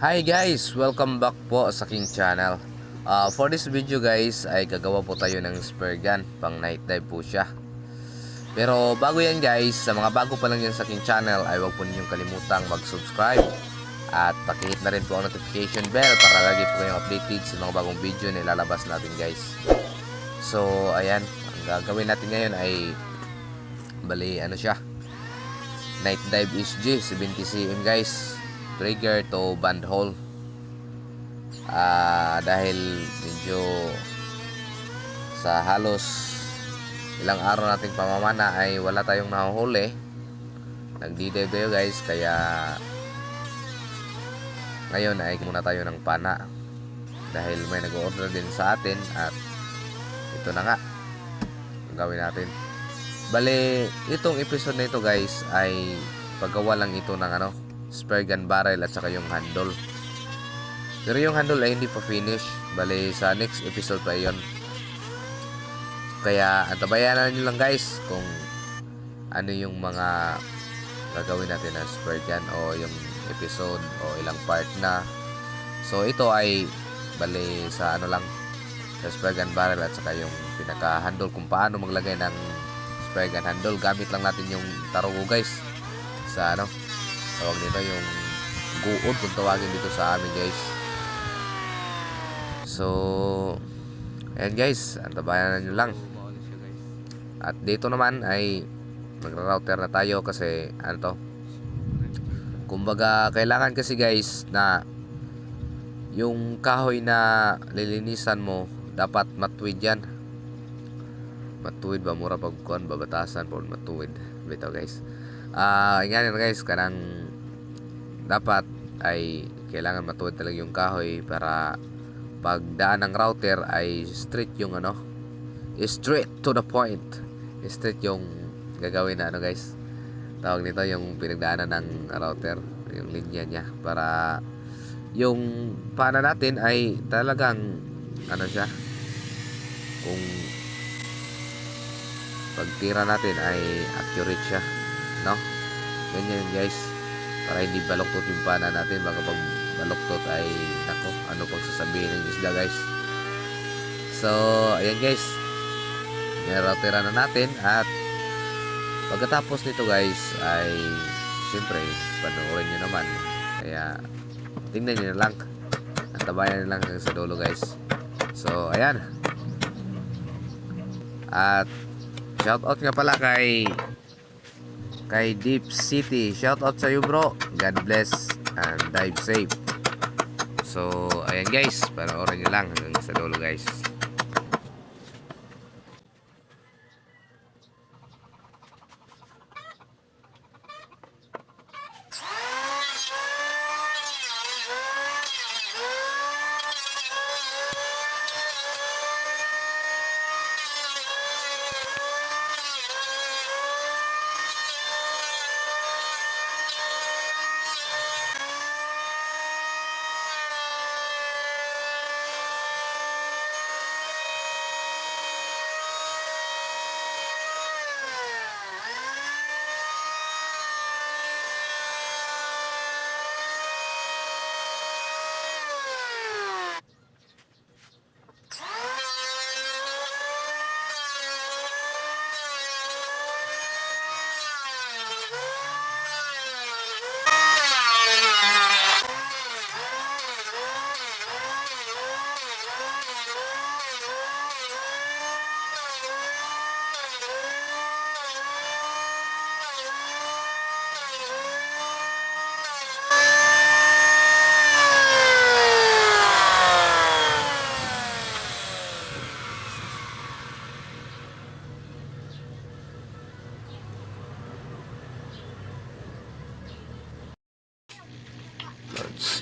Hi guys! Welcome back po sa aking channel. For this video guys ay gagawa po tayo ng spare gun. Pang night dive po siya. Pero bago yan guys, sa mga bago pa lang yan sa aking channel ay huwag po ninyong kalimutang mag-subscribe. At pakihit na rin po ang notification bell para lagi po kayong updated sa mga bagong video na ilalabas natin guys. So ayan, ang gagawin natin ngayon ay ano siya, night dive SG 70cm guys. Trigger to band hole. Dahil medyo sa halos ilang araw nating pamamana ay wala tayong nahuhuli, nagdi-dive tayo guys, kaya ngayon ay muna tayo ng pana dahil may nag-order din sa atin at ito na nga ang gawin natin. Bale, itong episode na ito guys ay paggawa lang ito ng spare gun barrel at saka yung handle. Pero yung handle ay hindi pa finish. Bale, sa next episode pa yon. Kaya antabayanan nyo lang guys kung ano yung mga gagawin natin na spare gun o yung episode o ilang part na. So ito ay bale sa lang, sa spare gun barrel at saka yung pinaka handle, kung paano maglagay ng spare gun handle. Gamit lang natin yung tarugo guys sa tawag nito, yung guod kung tawagin dito sa amin guys. So ayan guys, antabayanan nyo lang. At dito naman ay magra-router na tayo kasi kumbaga kailangan kasi guys na yung kahoy na lilinisan mo dapat matuwid yan. Matuwid ba, mura pagkuhan babatasan po matuwid bitaw guys. Ganyan guys, kanang dapat ay kailangan matuwid talaga yung kahoy para pagdaan ng router ay straight yung straight to the point, straight yung gagawin na guys, tawag nito yung pinagdaanan ng router, yung linya niya, para yung pana natin ay talagang siya, kung pagtira natin ay accurate siya, ganyan guys, para hindi baluktot yung pana natin. Baka pag baluktot ay ano pang sasabihin ng isda guys. So ayan guys, niroutera na natin, at pagkatapos nito guys ay siyempre panoorin nyo naman, kaya tingnan nyo na lang at tabayan na lang hanggang sa dulo guys. So ayan, at shoutout nga pala kay Deep City. Shoutout sa iyo bro, God bless and dive safe. So ayan guys, panoorin nyo lang hanggang sa dulo guys.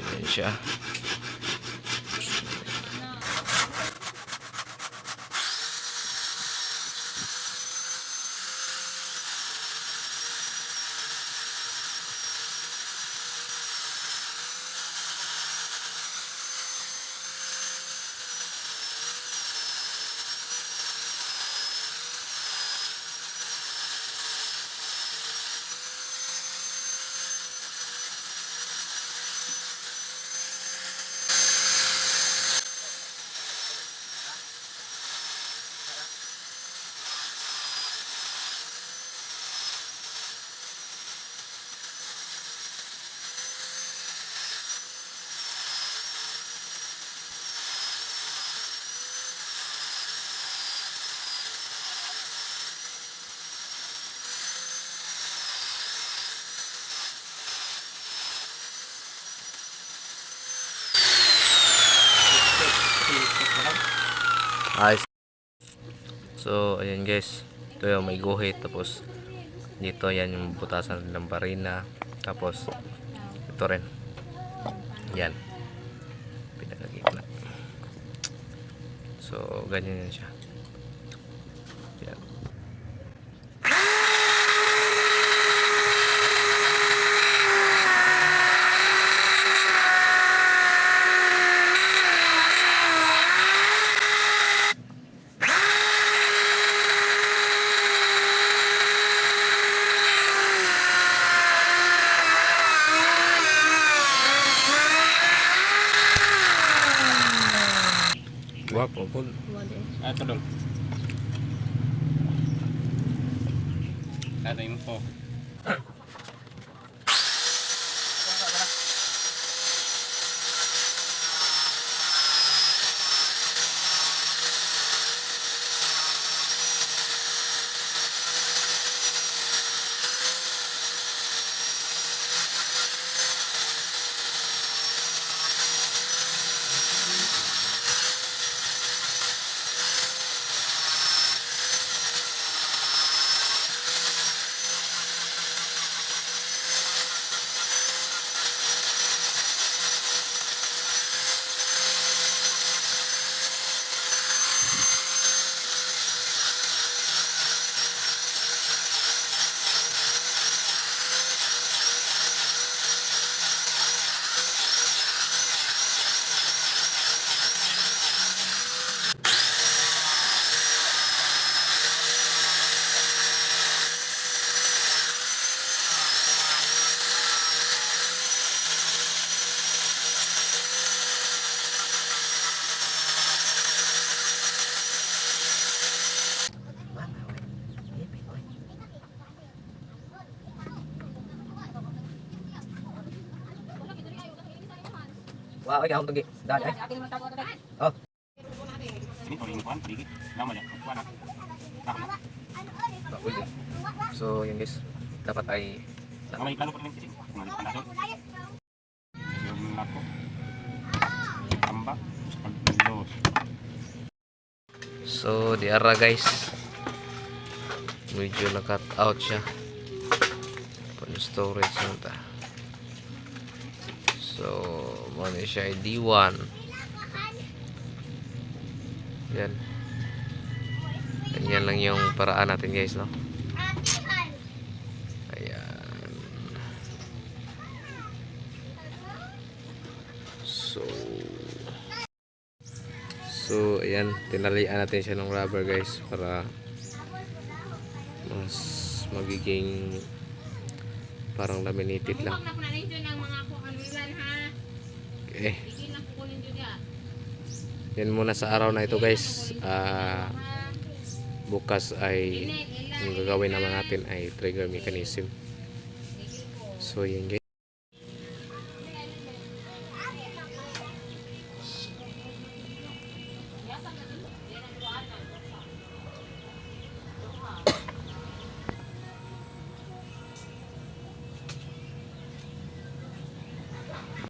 Yan siya. Ayos. So, ayan guys. Ito yung may guhit. Tapos, dito yan yung butasan ng barina. Tapos, ito rin. Yan. Pinakagitna. So, ganyan yan siya. Yan. Guwapo po. Ito dong. Ito yung po. Wow, ikaw tugi. Dali ay. Oh. Ini kalau ini kuan sedikit. Lama ya. Kuan ah. Pwede. So, yun guys. Dapat ay Kamay plano pa rin kasi. Kumalit pa na doon. Yung nako. Tambak. Pagdos. So, di ara guys. Medyo na-cut out siya. Pano storage na ta. So, muna siya ay D1. Yan. Ganyan lang yung paraan natin guys, no? Ayan. So, ayan. Tinalian natin siya ng rubber guys para mas magiging parang laminated lang. Okay. Yan muna sa araw na ito guys. Bukas ay yung gagawin naman natin ay trigger mechanism. So yan guys.